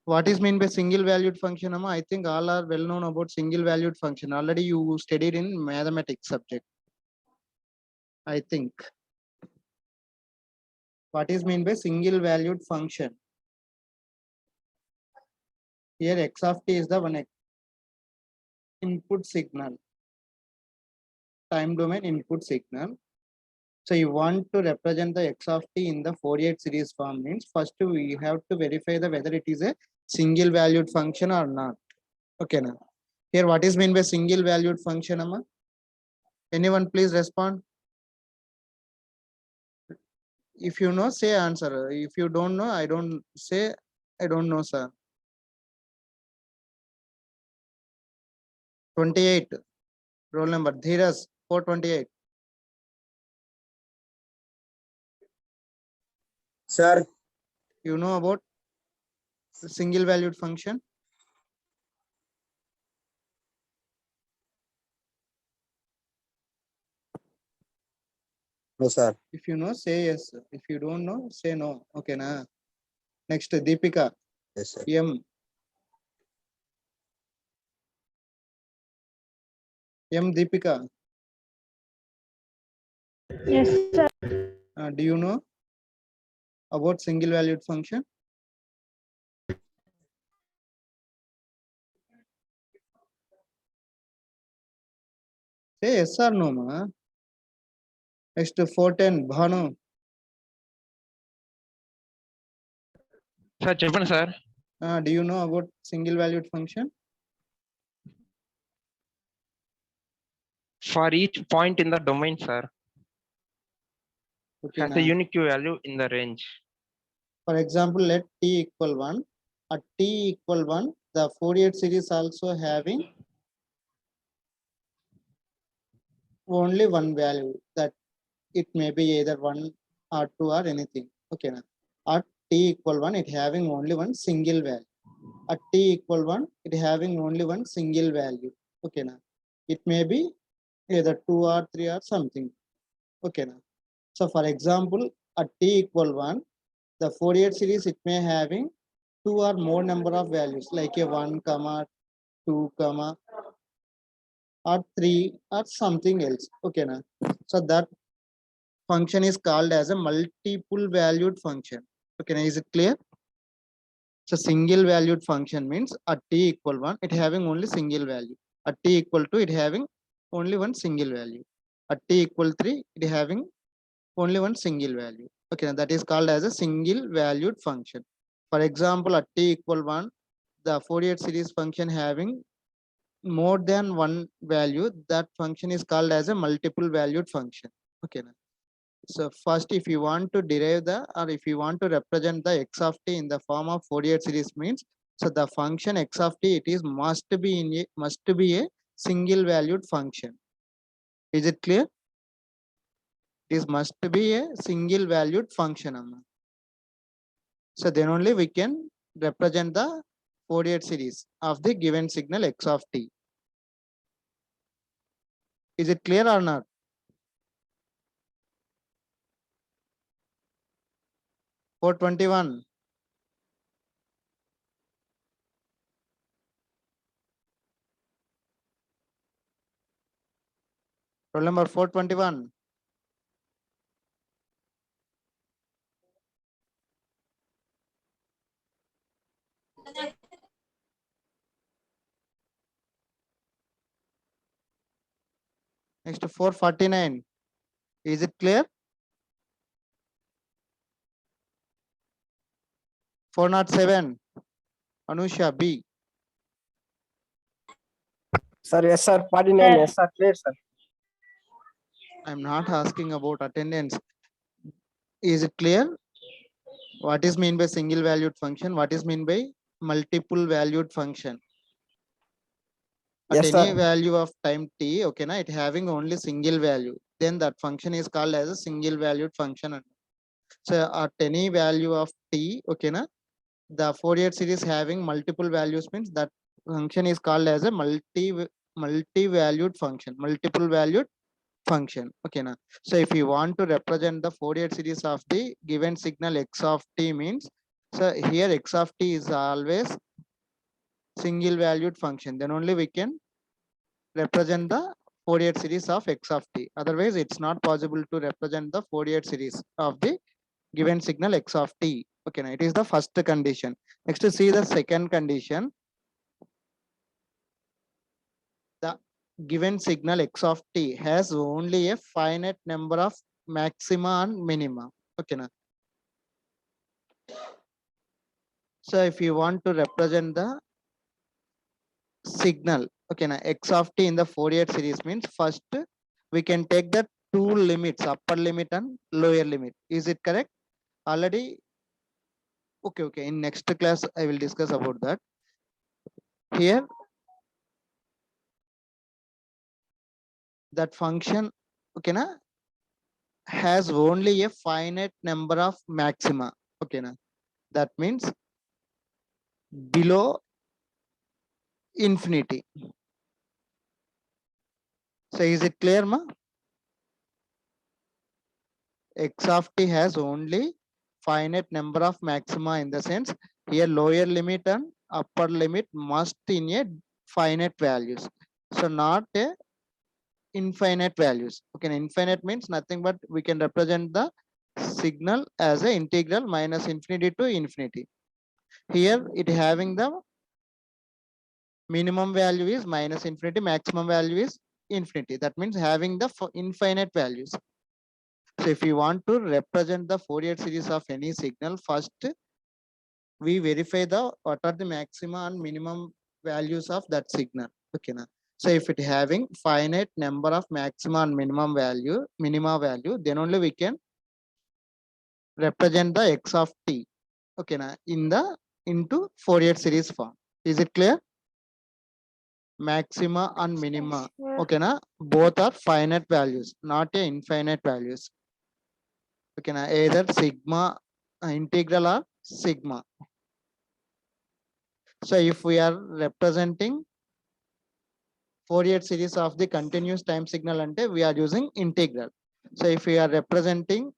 What is mean by single valued function, Amma? I think all are well known about single valued function. Already you studied in mathematics subject. I think. What is mean by single valued function? Here x of t is the one input signal. Time domain input signal. So you want to represent the x of t in the Fourier series form means first we have to verify the whether it is a single valued function or not. Okay now. Here what is mean by single valued function, Amma? Anyone please respond. If you know, say answer. If you don't know, I don't say I don't know, sir. 28. Roll number Dhiras 428. Sir, You know about the single valued function? no, sir. If you know, say yes. If you don't know, say no. Okay, na. Next, Deepika. Yes, sir. M Deepika. Yes, sir. Do you know about single valued function? Say yes or no, ma. Next, 410 Bhanu. Sir, చెప్పండి sir. Do you know about single valued function? For each point in the domain, sir, Okay, has a unique value in the range. For example, let t equal 1. At t equal 1, the Fourier series also having only one value, that it may be either 1 or 2 or anything. Okay, now at t equal 1, it having only one single value. At t equal 1, it having only one single value. Okay, now it may be either 2 or 3 or something. Okay, now so for example, at t equal 1, the Fourier series it may having 2 or more number of values like a 1 comma 2 comma or 3 or something else. Okay, now so that function is called as a multiple valued function. Okay, now is it clear? So single valued function means at t equal 1, it having only single value. At t equal 2, it having only one single value. At t equal 3, it having only one single value. Okay, now that is called as a single valued function. For example, at t equal 1, the Fourier series function having more than one value, that function is called as a multiple valued function. Okay, now so first, if you want to derive the, or if you want to represent the x of t in the form of Fourier series means, so the function x of t, it is must be a single valued function. Is it clear? It is must be a single valued function, Amma. So then only we can represent the Fourier series of the given signal x of t. Is it clear or not? Four 21. Roll number 421. Next 449. Is it clear? 407. Anusha B. Sir, yes, sir. 49, yes, sir. Clear, sir. I'm not asking about attendance. Is it clear? What is mean by single valued function? What is mean by multiple valued function? At Yes, any sir. value of time t, okay, na, it having only single value, then that function is called as a single valued function. So at any value of t, okay, na, the Fourier series having multiple values means that function is called as a multi-valued function, multiple valued function. Okay, now so if you want to represent the Fourier series of the given signal x of t means, So here x of t is always single valued function. Then only we can represent the Fourier series of x of t. Otherwise, it's not possible to represent the Fourier series of the given signal x of t. Okay, now it is the first condition. Next, to see the second condition. The given signal x of t has only a finite number of maxima and minima. Okay, now. So if you want to represent the signal, okay, now x of t in the Fourier series means first we can take the two limits, upper limit and lower limit. Is it correct? Already, okay. In next class, I will discuss about that. Here, that function, okay, na, has only a finite number of maxima. Okay, na. That means below infinity. So is it clear, ma? X of t has only finite number of maxima in the sense here lower limit and upper limit must in a finite values. So not a infinite values. Okay, infinite means nothing but we can represent the signal as a integral minus infinity to infinity. Here it having the minimum value is minus infinity, maximum value is infinity. That means having the infinite values. So if you want to represent the Fourier series of any signal, first we verify the what are the maxima and minimum values of that signal. Okay, now. So if it having finite number of maxima and minimum value, minima value, then only we can represent the x of t. Okay, now in the into Fourier series form. Is it clear? Maxima and minima. Okay, now both are finite values, not a infinite values. Okay, now either sigma integral or sigma. So if we are representing Fourier series of the continuous time signal ante we are using integral. So if we are representing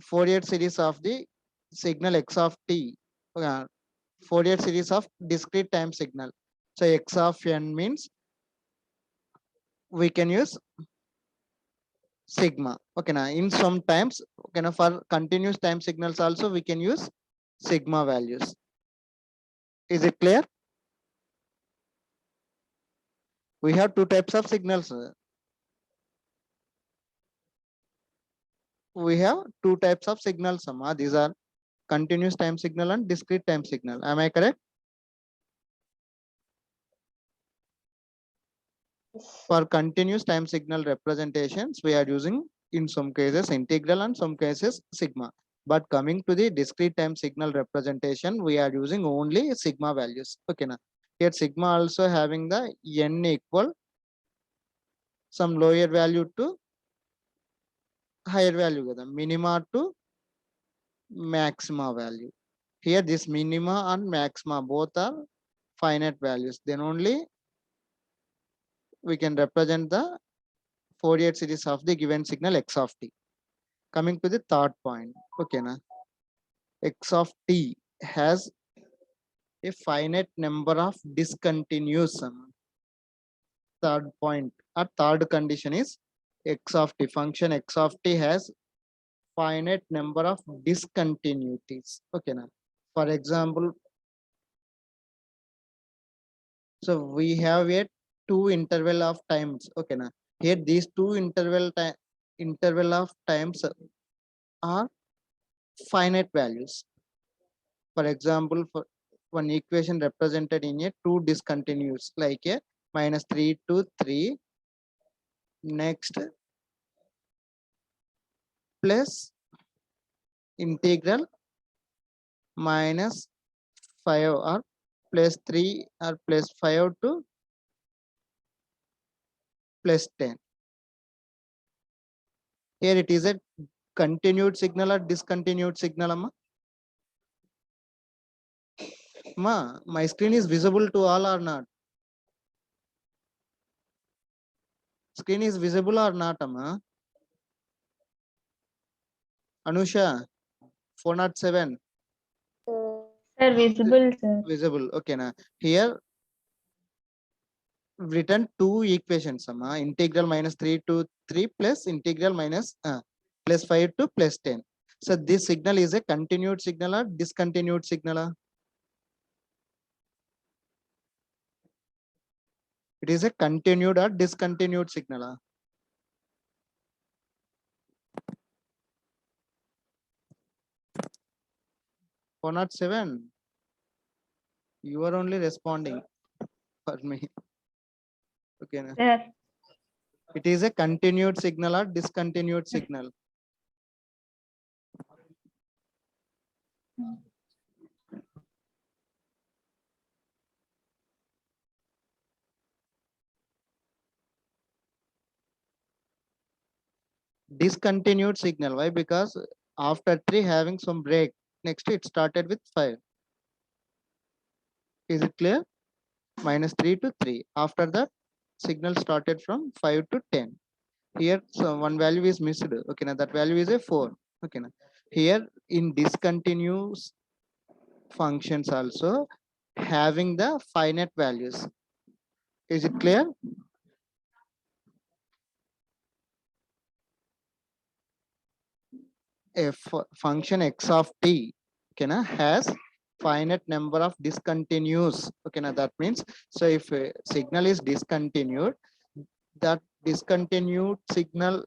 Fourier series of the signal x of t, Fourier series of discrete time signal. So x of n means we can use sigma. Okay, now in some times, okay, now for continuous time signals also we can use sigma values. Is it clear? We have two types of signals. We have two types of signals. These are continuous time signal and discrete time signal. Am I correct? For continuous time signal representations, we are using in some cases integral and some cases sigma. But coming to the discrete time signal representation, we are using only sigma values. Okay, now here sigma also having the n equal some lower value to higher value, minima to maxima value. Here this minima and maxima both are finite values. Then only we can represent the Fourier series of the given signal x of t. Coming to the third point, okay, na x of t has a finite number of discontinuous sum. Third point, our third condition is x of t function x of t has finite number of discontinuities. Okay, na. For example, so we have a two interval of times. Okay, na. Here these two interval of times are finite values. For example, for one equation represented in a two discontinuous like a -3 to 3, next plus integral -5 or +3 or +5 to +10. Here it is a continued signal or discontinued signal, amma? Ma, my screen is visible to all or not? Screen is visible or not, amma? Anusha, 407. Sir, visible, sir. Visible. Okay, now here written two equations, integral minus 3 to 3 plus integral minus plus 5 to plus 10. So this signal is a continued signal or discontinued signal? It is a continued or discontinued signal? 407. You are only responding for me. Okay. Na? Sir, It is a continued signal or discontinued signal? Discontinued signal. Why? Because after 3 having some break, next it started with 5. Is it clear? Minus 3 to 3. After that, signal started from 5 to 10. Here, so one value is missed. Okay, now that value is a 4. Okay, now here in discontinuous functions also having the finite values. Is it clear? A function x of t, okay, na, has finite number of discontinuous. Okay, now that means, so if a signal is discontinued, that discontinued signal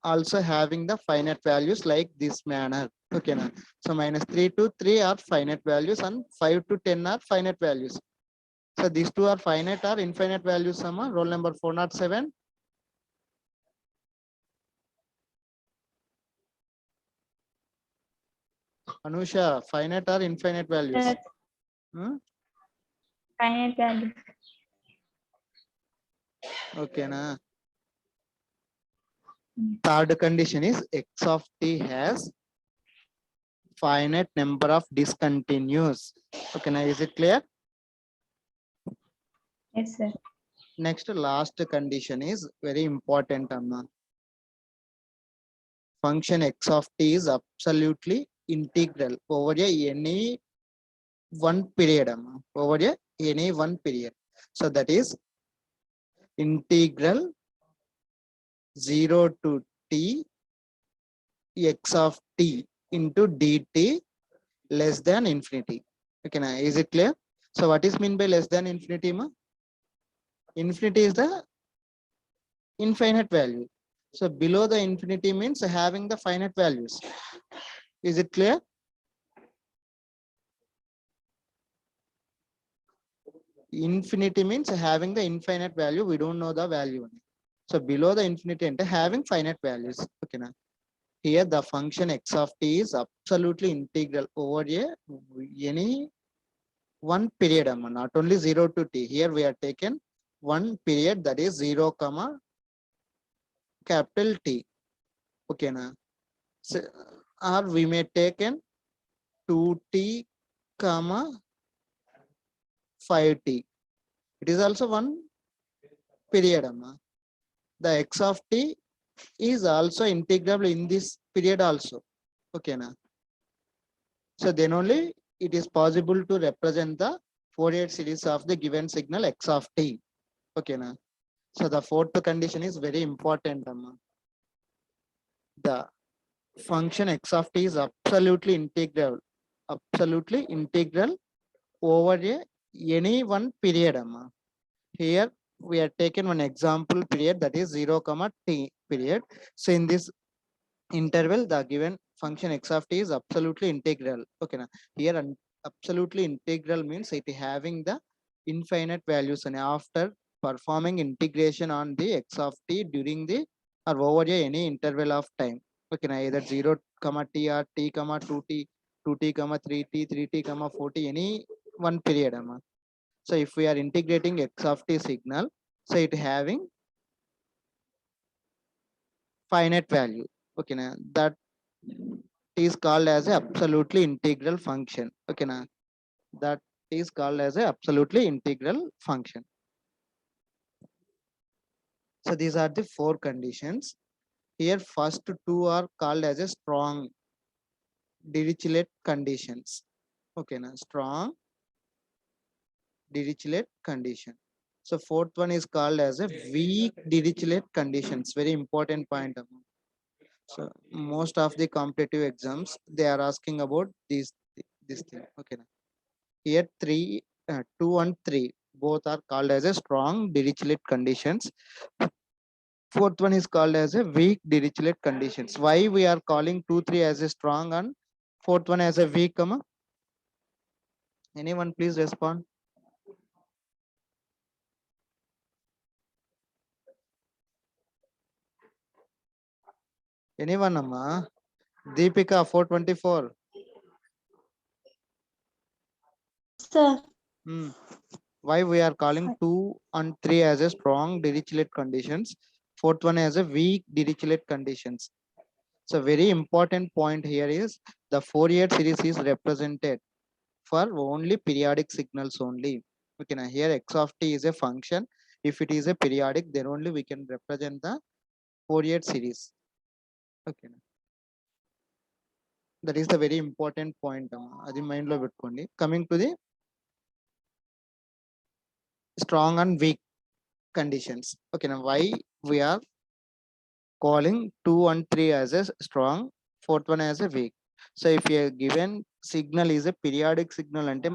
also having the finite values like this manner. Okay, now so minus 3 to 3 are finite values and 5 to 10 are finite values. So these two are finite or infinite values. Roll number 407. Anusha, finite or infinite values? sir, Hmm? finite value. Okay, na. Hmm. Third condition is x of t has finite number of discontinuous. Okay, now is it clear? Yes, sir. Next, last condition is very important, Amma. Function x of t is absolutely integral over any one period, Amma. Over any one period. So that is integral 0 to t x of t into dt less than infinity. Okay, now is it clear? So what is mean by less than infinity, ma? Infinity is the infinite value. So below the infinity means having the finite values. Is it clear? Infinity means having the infinite value. We don't know the value. So below the infinity and having finite values. Okay, now here the function x of t is absolutely integral over any one period, not only 0 to t. Here we are taken one period, that is 0 comma capital T. Okay, na. So, or we may take in 2t comma 5t. It is also one period, amma. The x of t is also integral in this period also. Okay, na. So then only it is possible to represent the Fourier series of the given signal x of t. Okay, na. So the fourth condition is very important, amma. The function x of t is absolutely integral over any one period, amma. Here we are taken one example period, that is 0 comma t period. So in this interval the given function x of t is absolutely integral. Okay, now here absolutely integral means it having the infinite values, and after performing integration on the x of t during the or over any interval of time. Okay, now either 0 comma t or t comma 2t 2t comma 3t 3t comma 4t, any one period, amma. So if we are integrating x of t signal, so it having finite value. Okay, now that is called as a absolutely integral function. Okay, now that is called as a absolutely integral function. So these are the four conditions. Here first two are called as a strong Dirichilett conditions. Okay, now strong Dirichilett condition. So fourth one is called as a weak Dirichilett conditions. Very important point. So most of the competitive exams they are asking about this thing. Okay, now. Here two and three both are called as a strong Dirichilett conditions. Fourth one is called as a weak Dirichilett conditions. Why we are calling 2, 3 as a strong and fourth one as a weak? Anyone please respond? Anyone, Amma? Deepika, 424. Sir. Why we are calling 2 and 3 as a strong Dirichlet conditions, fourth one as a weak Dirichlet conditions. So very important point here is the Fourier series is represented for only periodic signals only. Okay, now here x of t is a function. If it is a periodic, then only we can represent the Fourier series. Okay. That is the very important point. Adi mind lo pettukondi. Coming to the strong and weak conditions. Okay, now why we are calling 2 and 3 as a strong, fourth one as a weak. So if a given signal is a periodic signal and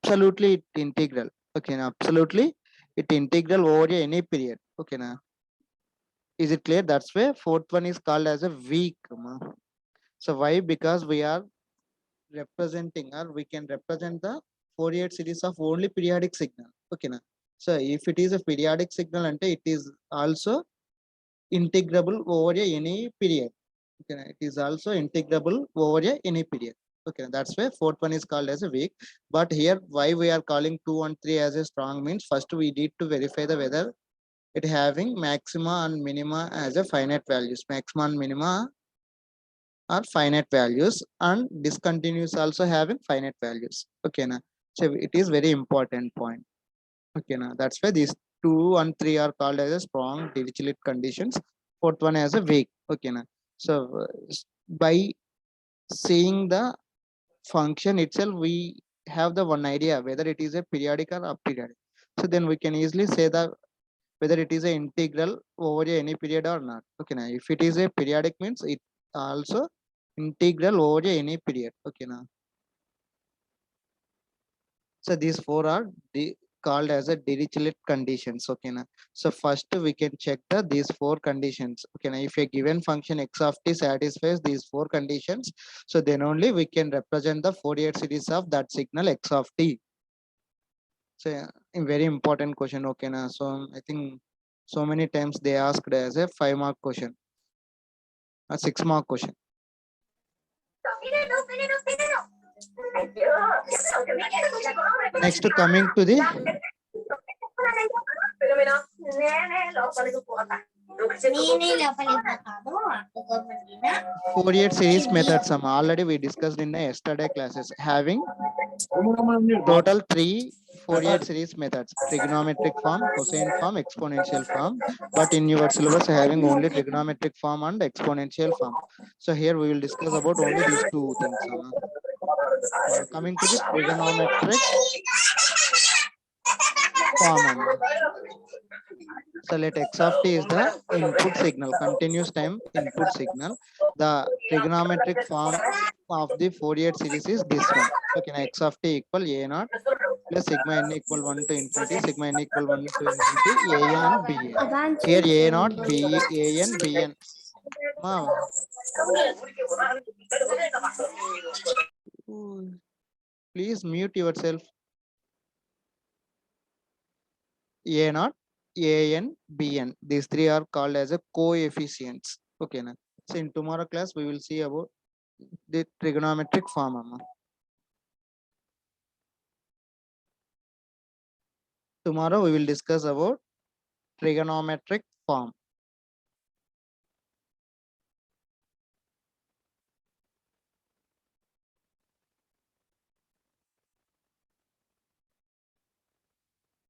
absolutely it integral. Okay, now absolutely it integral over any period. Okay, now is it clear? That's why fourth one is called as a weak. So why? Because we are representing or we can represent the Fourier series of only periodic signal. Okay, now so if it is a periodic signal and it is also integrable over any period. Okay, it is also integrable over any period. Okay, that's why fourth one is called as a weak. But here why we are calling 2 and 3 as a strong means first we need to verify the whether it having maxima and minima as a finite values. Maxima and minima are finite values and discontinuous also having finite values. Okay, now so it is very important point. Okay, now that's why these 2 and 3 are called as a strong Dirichlet conditions. Fourth one as a weak. Okay, now so by seeing the function itself, we have the one idea whether it is a periodic or aperiodic. So then we can easily say that whether it is a integral over any period or not. Okay, now if it is a periodic means it also integral over any period. Okay, now so these four are called as a Dirichlet conditions. Okay, now so first we can check these four conditions. Okay, now if a given function x of t satisfies these four conditions, so then only we can represent the Fourier series of that signal x of t. So a very important question. Okay, now so I think so many times they asked as a 5-mark question, a 6-mark question. Next, coming to the Fourier series methods. Already we discussed in the yesterday classes having total 3 Fourier series methods: trigonometric form, cosine form, exponential form. But in your syllabus having only trigonometric form and exponential form. So here we will discuss about only these two things. Coming to the trigonometric form. So let x of t is the input signal, continuous time input signal. The trigonometric form of the Fourier series is this one. Okay, now x of t equal a naught plus sigma n equal 1 to infinity, sigma n equal 1 to infinity, a n and b n. Here a naught, b a n, b n. Please mute yourself. A naught, a n, b n. These three are called as a coefficients. Okay, now so in tomorrow class we will see about the trigonometric form. Tomorrow we will discuss about trigonometric form.